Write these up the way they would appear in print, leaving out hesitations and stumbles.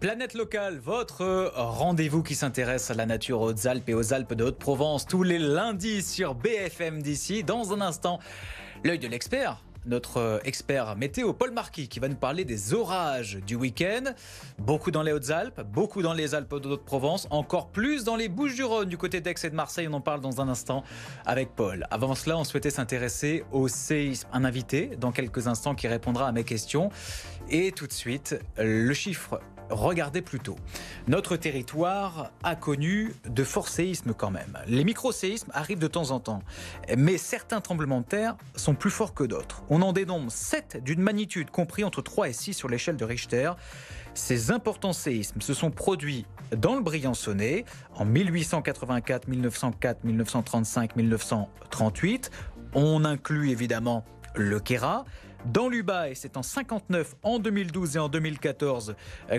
Planète Locale, votre rendez-vous qui s'intéresse à la nature aux Hautes-Alpes et aux Alpes de Haute-Provence tous les lundis sur BFM d'ici. Dans un instant, l'œil de l'expert. Notre expert météo, Paul Marquis, qui va nous parler des orages du week-end. Beaucoup dans les Hautes-Alpes, beaucoup dans les Alpes de Haute-Provence, encore plus dans les Bouches-du-Rhône, du côté d'Aix et de Marseille. On en parle dans un instant avec Paul. Avant cela, on souhaitait s'intéresser au séisme. Un invité, dans quelques instants, qui répondra à mes questions. Et tout de suite, le chiffre. Regardez plutôt. Notre territoire a connu de forts séismes quand même. Les micro-séismes arrivent de temps en temps. Mais certains tremblements de terre sont plus forts que d'autres. On en dénombre 7 d'une magnitude compris entre 3 et 6 sur l'échelle de Richter. Ces importants séismes se sont produits dans le Briançonnais en 1884, 1904, 1935, 1938. On inclut évidemment le Queyras. Dans l'Ubaye, c'est en 59, en 2012 et en 2014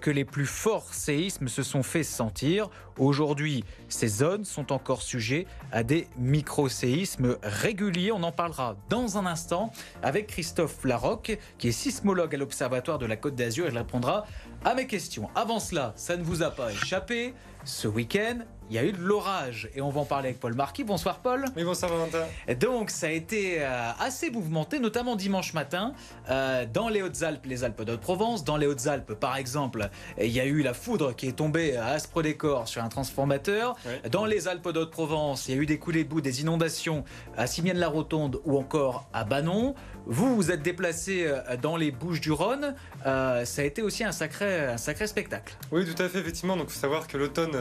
que les plus forts séismes se sont fait sentir. Aujourd'hui, ces zones sont encore sujets à des micro-séismes réguliers. On en parlera dans un instant avec Christophe Larocque, qui est sismologue à l'Observatoire de la Côte d'Azur. Il répondra à mes questions. Avant cela, ça ne vous a pas échappé. Ce week-end, il y a eu de l'orage et on va en parler avec Paul Marquis. Bonsoir Paul. Oui, bonsoir Valentin. Donc ça a été assez mouvementé, notamment dimanche matin, dans les Hautes-Alpes, les Alpes de Haute-Provence. Dans les Hautes-Alpes, par exemple, il y a eu la foudre qui est tombée à Aspre-des-Corps sur un transformateur. Oui. Dans les Alpes de Haute-Provence, il y a eu des coulées de boue, des inondations à Simienne-la-Rotonde ou encore à Banon. Vous vous êtes déplacé dans les Bouches-du-Rhône. Ça a été aussi un sacré spectacle. Oui, tout à fait, effectivement. Donc il faut savoir que l'automne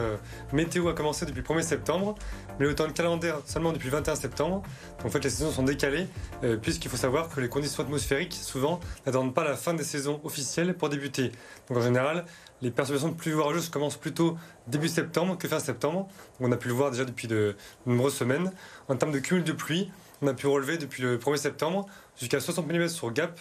météo a commencé depuis le 1er septembre, mais l'automne calendaire seulement depuis le 21 septembre. Donc en fait, les saisons sont décalées, puisqu'il faut savoir que les conditions atmosphériques, souvent, n'attendent pas la fin des saisons officielles pour débuter. Donc en général, les perturbations pluvieuses orageuses commencent plutôt début septembre que fin septembre. Donc, on a pu le voir déjà depuis de nombreuses semaines. En termes de cumul de pluie, on a pu relever depuis le 1er septembre jusqu'à 60 mm sur Gap,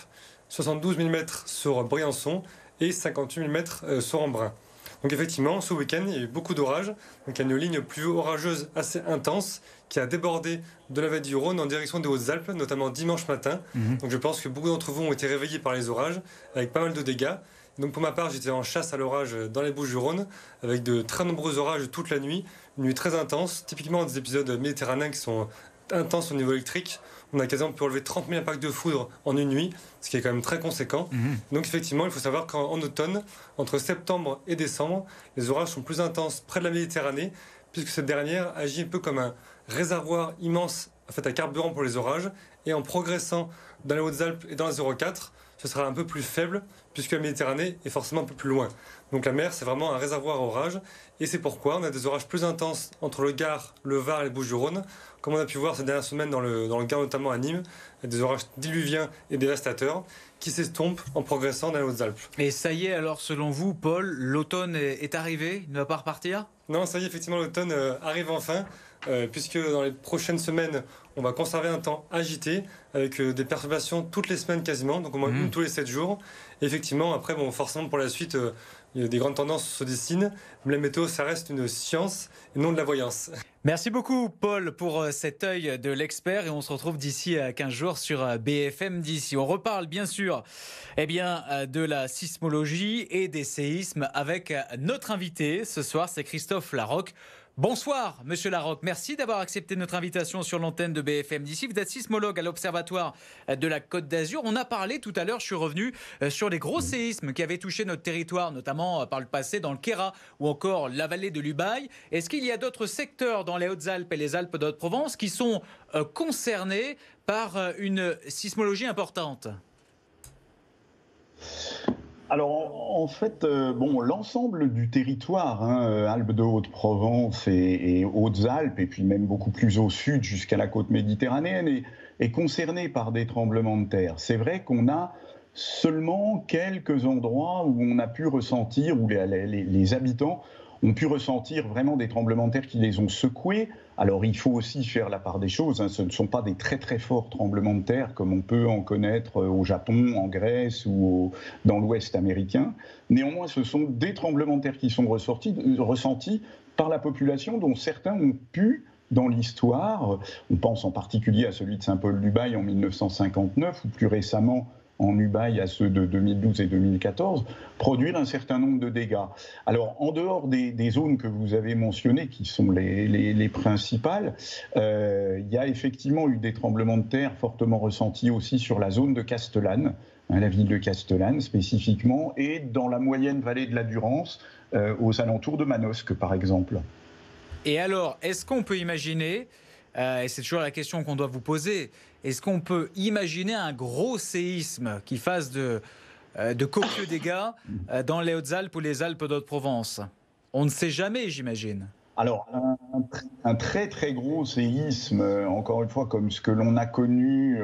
72 mm sur Briançon et 58 mm sur Embrun. Donc effectivement, ce week-end, il y a eu beaucoup d'orages. Donc il y a une ligne pluvio-orageuse assez intense qui a débordé de la vallée du Rhône en direction des Hautes-Alpes, notamment dimanche matin. Donc je pense que beaucoup d'entre vous ont été réveillés par les orages, avec pas mal de dégâts. Donc pour ma part, j'étais en chasse à l'orage dans les Bouches-du-Rhône, avec de très nombreux orages toute la nuit, une nuit très intense, typiquement des épisodes méditerranéens qui sont intenses au niveau électrique. On a quasiment pu relever 30 000 impacts de foudre en une nuit, ce qui est quand même très conséquent. Donc effectivement, il faut savoir qu'en automne, entre septembre et décembre, les orages sont plus intenses près de la Méditerranée, puisque cette dernière agit un peu comme un réservoir immense en fait, à carburant pour les orages. Et en progressant dans les Hautes-Alpes et dans la 04, ce sera un peu plus faible, puisque la Méditerranée est forcément un peu plus loin. Donc la mer, c'est vraiment un réservoir à orages, et c'est pourquoi on a des orages plus intenses entre le Gard, le Var et les Bouches-du-Rhône, comme on a pu voir ces dernières semaines dans le Gard, notamment à Nîmes, des orages diluviens et dévastateurs qui s'estompent en progressant dans les Hautes-Alpes. Et ça y est, alors selon vous, Paul, l'automne est arrivé, il ne va pas repartir ? Non, ça y est, effectivement, l'automne arrive enfin, puisque dans les prochaines semaines, on va conserver un temps agité, avec des perturbations toutes les semaines quasiment, donc au moins une tous les 7 jours. Et effectivement, après, bon, forcément, pour la suite, il y a des grandes tendances se dessinent, mais la météo, ça reste une science et non de la voyance. Merci beaucoup, Paul, pour cet œil de l'expert. Et on se retrouve d'ici à 15 jours sur BFM d'ici. On reparle, bien sûr, de la sismologie et des séismes avec notre invité. Ce soir, c'est Christophe Larocque. Bonsoir, monsieur Larocque. Merci d'avoir accepté notre invitation sur l'antenne de BFM d'ici. Vous êtes sismologue à l'Observatoire de la Côte d'Azur. On a parlé tout à l'heure, je suis revenu sur les gros séismes qui avaient touché notre territoire, notamment par le passé dans le Queyras ou encore la vallée de l'Ubaye. Est-ce qu'il y a d'autres secteurs dans les Hautes-Alpes et les Alpes de Haute-Provence qui sont concernés par une sismologie importante ? Alors, en fait, l'ensemble du territoire, Alpes de Haute-Provence et Hautes-Alpes, et puis même beaucoup plus au sud jusqu'à la côte méditerranéenne, est concerné par des tremblements de terre. C'est vrai qu'on a seulement quelques endroits où on a pu ressentir, où les habitants ont pu ressentir vraiment des tremblements de terre qui les ont secoués. Alors il faut aussi faire la part des choses, ce ne sont pas des très très forts tremblements de terre comme on peut en connaître au Japon, en Grèce ou dans l'Ouest américain. Néanmoins, ce sont des tremblements de terre qui sont ressentis par la population, dont certains ont pu, dans l'histoire, on pense en particulier à celui de Saint-Paul-du-Bail en 1959, ou plus récemment en Ubaye à ceux de 2012 et 2014, produire un certain nombre de dégâts. Alors, en dehors des zones que vous avez mentionnées, qui sont les principales, il y a effectivement eu des tremblements de terre fortement ressentis aussi sur la zone de Castellane, la ville de Castellane spécifiquement, et dans la moyenne vallée de la Durance, aux alentours de Manosque, par exemple. Et alors, est-ce qu'on peut imaginer, et c'est toujours la question qu'on doit vous poser, est-ce qu'on peut imaginer un gros séisme qui fasse de copieux dégâts dans les Hautes-Alpes ou les Alpes d'Haute-Provence? On ne sait jamais, j'imagine. Alors, un très très gros séisme, encore une fois, comme ce que l'on a connu,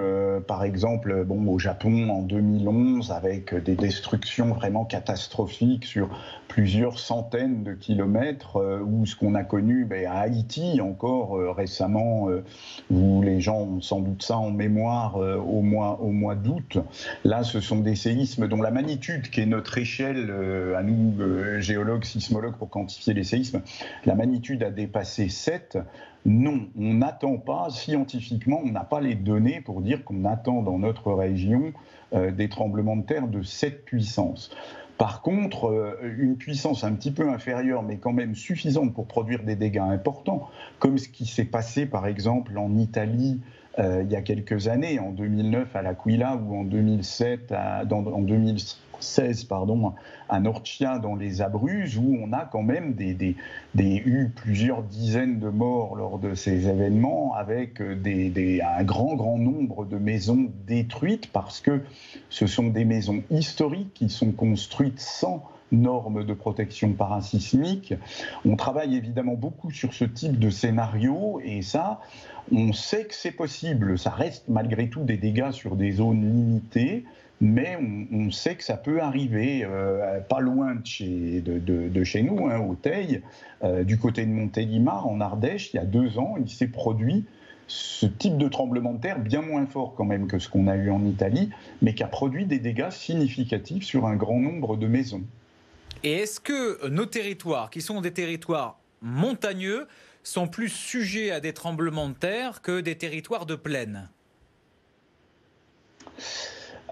par exemple, au Japon en 2011, avec des destructions vraiment catastrophiques sur plusieurs centaines de kilomètres, ou ce qu'on a connu à Haïti encore récemment, où les gens ont sans doute ça en mémoire au mois d'août. Là, ce sont des séismes dont la magnitude, qui est notre échelle, à nous, géologues, sismologues, pour quantifier les séismes, la magnitude a dépassé 7. Non, on n'attend pas, scientifiquement, on n'a pas les données pour dire qu'on attend dans notre région des tremblements de terre de cette puissance. Par contre, une puissance un petit peu inférieure, mais quand même suffisante pour produire des dégâts importants, comme ce qui s'est passé par exemple en Italie il y a quelques années, en 2009 à l'Aquila ou en 2016 à Norcia dans les Abruzzes, où on a quand même eu plusieurs dizaines de morts lors de ces événements, avec un grand nombre de maisons détruites, parce que ce sont des maisons historiques qui sont construites sans normes de protection parasismique. On travaille évidemment beaucoup sur ce type de scénario, et ça, on sait que c'est possible. Ça reste malgré tout des dégâts sur des zones limitées, mais on sait que ça peut arriver pas loin de chez nous, au Teil, du côté de Montélimar, en Ardèche. Il y a 2 ans, il s'est produit ce type de tremblement de terre, bien moins fort quand même que ce qu'on a eu en Italie, mais qui a produit des dégâts significatifs sur un grand nombre de maisons. Et est-ce que nos territoires, qui sont des territoires montagneux, sont plus sujets à des tremblements de terre que des territoires de plaine ?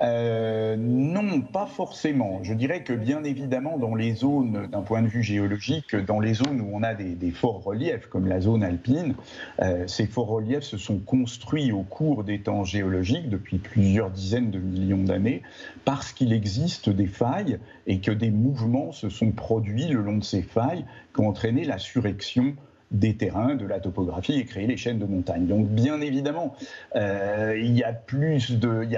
Non, pas forcément. Je dirais que bien évidemment, dans les zones, d'un point de vue géologique, dans les zones où on a des forts reliefs, comme la zone alpine, ces forts reliefs se sont construits au cours des temps géologiques depuis plusieurs dizaines de millions d'années, parce qu'il existe des failles et que des mouvements se sont produits le long de ces failles qui ont entraîné la surrection des terrains, de la topographie et créer les chaînes de montagne. Donc bien évidemment, il y a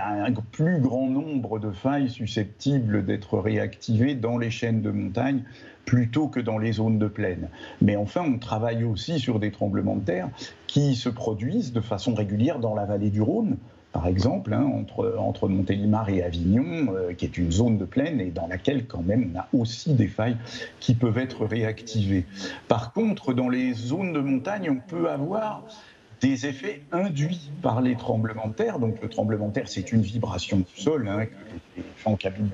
un plus grand nombre de failles susceptibles d'être réactivées dans les chaînes de montagne plutôt que dans les zones de plaine. Mais enfin, on travaille aussi sur des tremblements de terre qui se produisent de façon régulière dans la vallée du Rhône, par exemple, entre Montélimar et Avignon, qui est une zone de plaine et dans laquelle quand même on a aussi des failles qui peuvent être réactivées. Par contre, dans les zones de montagne, on peut avoir des effets induits par les tremblements de terre. Donc le tremblement de terre, c'est une vibration du sol, que les gens qui habitent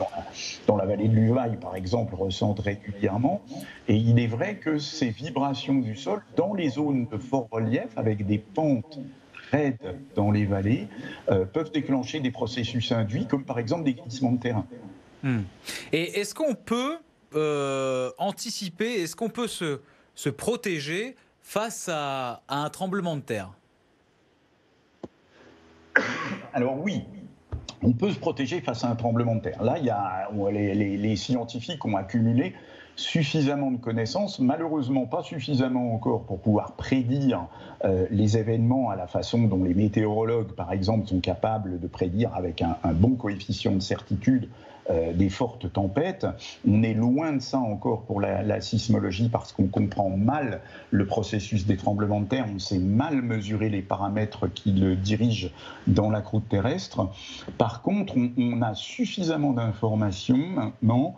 dans la vallée de l'Ubaye, par exemple, ressentent régulièrement. Et il est vrai que ces vibrations du sol, dans les zones de fort relief, avec des pentes raides dans les vallées, peuvent déclencher des processus induits, comme par exemple des glissements de terrain. Et est-ce qu'on peut anticiper, est-ce qu'on peut se protéger face à un tremblement de terre? Alors oui, on peut se protéger face à un tremblement de terre. Là, les scientifiques ont accumulé suffisamment de connaissances, malheureusement pas suffisamment encore pour pouvoir prédire les événements à la façon dont les météorologues, par exemple, sont capables de prédire avec un bon coefficient de certitude des fortes tempêtes. On est loin de ça encore pour la sismologie, parce qu'on comprend mal le processus des tremblements de terre, on sait mal mesurer les paramètres qui le dirigent dans la croûte terrestre. Par contre, on a suffisamment d'informations maintenant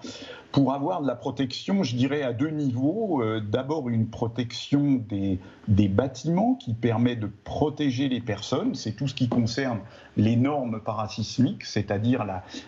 pour avoir de la protection, je dirais, à 2 niveaux. D'abord, une protection des bâtiments qui permet de protéger les personnes. C'est tout ce qui concerne les normes parasismiques, c'est-à-dire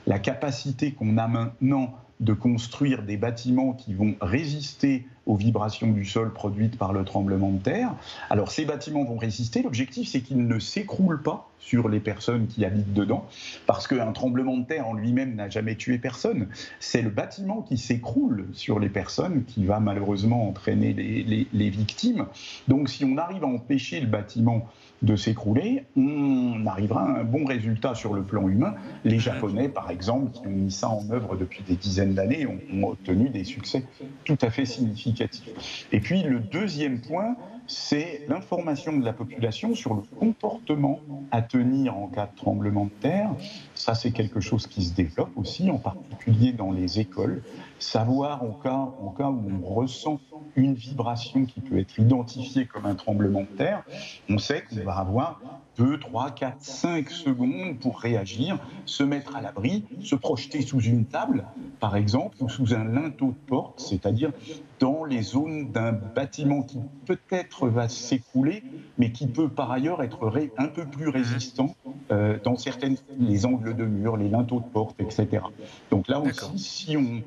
la capacité qu'on a maintenant de construire des bâtiments qui vont résister aux vibrations du sol produites par le tremblement de terre. Alors ces bâtiments vont résister. L'objectif, c'est qu'ils ne s'écroulent pas sur les personnes qui habitent dedans, parce qu'un tremblement de terre en lui-même n'a jamais tué personne. C'est le bâtiment qui s'écroule sur les personnes qui va malheureusement entraîner les victimes. Donc si on arrive à empêcher le bâtiment de s'écrouler, on arrivera à un bon résultat sur le plan humain. Les Japonais, par exemple, qui ont mis ça en œuvre depuis des dizaines d'années, ont obtenu des succès tout à fait significatifs. Et puis le deuxième point, c'est l'information de la population sur le comportement à tenir en cas de tremblement de terre. Ça, c'est quelque chose qui se développe aussi, en particulier dans les écoles. Savoir en cas où on ressent une vibration qui peut être identifiée comme un tremblement de terre, on sait qu'on va avoir 2, 3, 4, 5 secondes pour réagir, se mettre à l'abri, se projeter sous une table, par exemple, ou sous un linteau de porte, c'est-à-dire dans les zones d'un bâtiment qui peut-être va s'écrouler, mais qui peut par ailleurs être un peu plus résistant dans certaines, les angles de mur, les linteaux de porte, etc. Donc là aussi, si on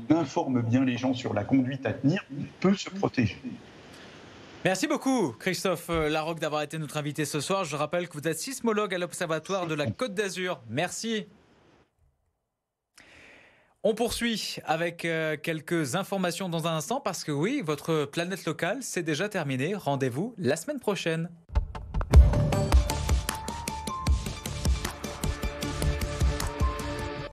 informe bien les gens sur la conduite à tenir, on peut se protéger. Merci beaucoup, Christophe Larocque, d'avoir été notre invité ce soir. Je rappelle que vous êtes sismologue à l'Observatoire de la Côte d'Azur. Merci. On poursuit avec quelques informations dans un instant parce que oui, votre planète locale, c'est déjà terminé. Rendez-vous la semaine prochaine.